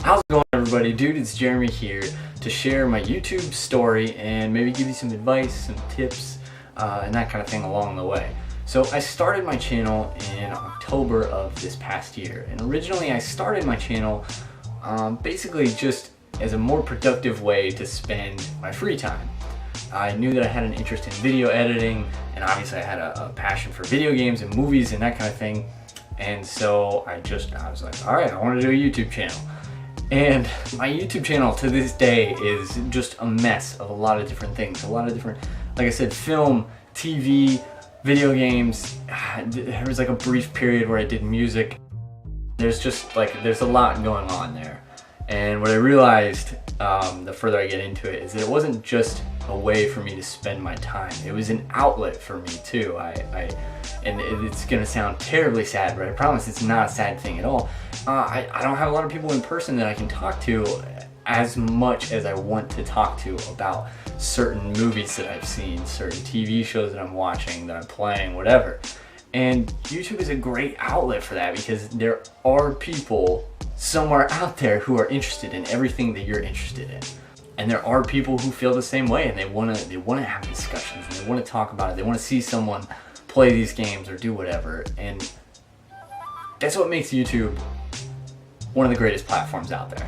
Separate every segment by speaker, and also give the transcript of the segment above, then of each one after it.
Speaker 1: How's it going, everybody? Dude, it's Jeremy here to share my YouTube story and maybe give you some advice, some tips, and that kind of thing along the way. So I started my channel in October of this past year, and originally I started my channel basically just as a more productive way to spend my free time. I knew that I had an interest in video editing, and obviously I had a passion for video games and movies and that kind of thing. And so I was like, all right, I want to do a YouTube channel. And my YouTube channel to this day is just a mess of a lot of different things. A lot of different, like I said, film, TV, video games. There was like a brief period where I did music. There's a lot going on there. And what I realized the further I get into it is that it wasn't just a way for me to spend my time. It was an outlet for me too. And it's gonna sound terribly sad, but I promise it's not a sad thing at all. I don't have a lot of people in person that I can talk to as much as I want to talk to about certain movies that I've seen, certain TV shows that I'm watching, that I'm playing, whatever. And YouTube is a great outlet for that because there are people somewhere out there who are interested in everything that you're interested in. And there are people who feel the same way, and they wanna have discussions, and they wanna talk about it. They wanna see someone play these games or do whatever. And that's what makes YouTube one of the greatest platforms out there.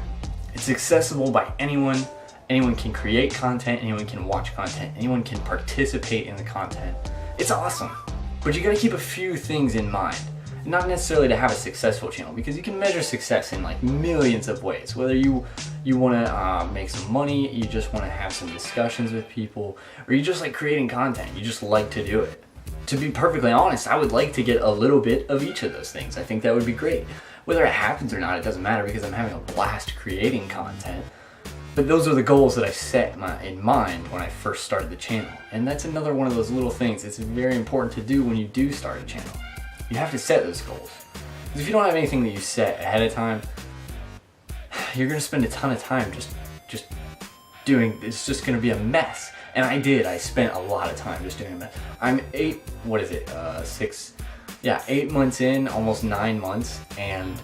Speaker 1: It's accessible by anyone. Anyone can create content, anyone can watch content, anyone can participate in the content. It's awesome. But you gotta keep a few things in mind. Not necessarily to have a successful channel, because you can measure success in like millions of ways. Whether you want to make some money, you just want to have some discussions with people, or you just like creating content, you just like to do it. To be perfectly honest, I would like to get a little bit of each of those things. I think that would be great. Whether it happens or not, it doesn't matter because I'm having a blast creating content. But those are the goals that I set in mind when I first started the channel. And that's another one of those little things that's very important to do when you do start a channel. You have to set those goals. Because if you don't have anything that you set ahead of time, you're gonna spend a ton of time just doing, it's just gonna be a mess. And I spent a lot of time just doing a mess. I'm 8 months in, almost 9 months, and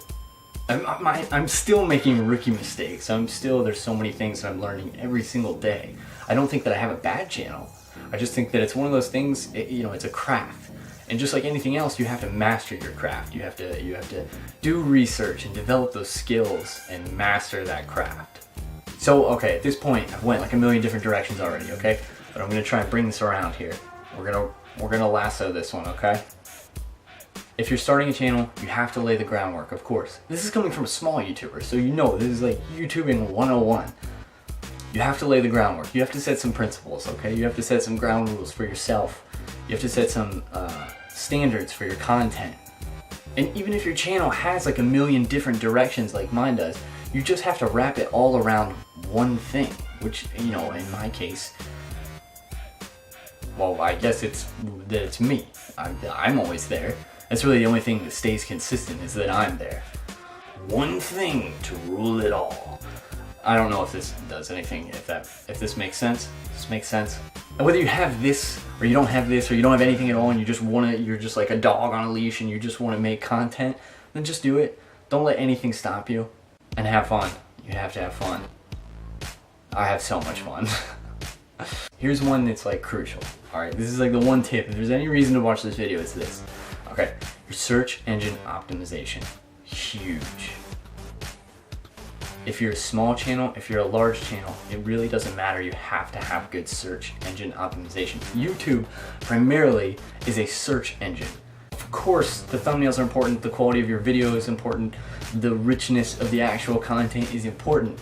Speaker 1: I'm still making rookie mistakes. There's so many things that I'm learning every single day. I don't think that I have a bad channel. I just think that it's one of those things, it's a craft. And just like anything else, you have to master your craft. You have to do research and develop those skills and master that craft. So, okay, at this point, I've went like a million different directions already, okay? But I'm gonna try and bring this around here. We're gonna lasso this one, okay? If you're starting a channel, you have to lay the groundwork, of course. This is coming from a small YouTuber, so you know this is like YouTubing 101. You have to lay the groundwork. You have to set some principles, okay? You have to set some ground rules for yourself. You have to set some standards for your content. And even if your channel has like a million different directions like mine does, you just have to wrap it all around one thing, which, in my case, well, I guess it's me. I'm always there. That's really the only thing that stays consistent, is that I'm there. One thing to rule it all. I don't know if this does anything, if this makes sense. This makes sense. And whether you have this, or you don't have this, or you don't have anything at all, and you're just like a dog on a leash and you just want to make content, then just do it. Don't let anything stop you. And have fun. You have to have fun. I have so much fun. Here's one that's like crucial. Alright, this is like the one tip. If there's any reason to watch this video, it's this. Okay, your search engine optimization. Huge. If you're a small channel, if you're a large channel, it really doesn't matter. You have to have good search engine optimization. YouTube primarily is a search engine. Of course, the thumbnails are important, the quality of your video is important, the richness of the actual content is important,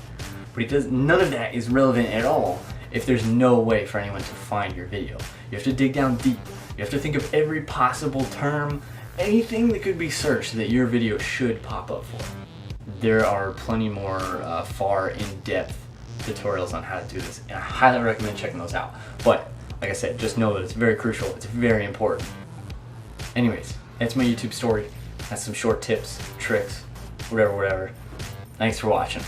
Speaker 1: but none of that is relevant at all if there's no way for anyone to find your video. You have to dig down deep. You have to think of every possible term, anything that could be searched that your video should pop up for. There are plenty more far in-depth tutorials on how to do this, and I highly recommend checking those out. But like I said, just know that it's very crucial, it's very important. Anyways, that's my YouTube story. That's some short tips, tricks, whatever. Thanks for watching.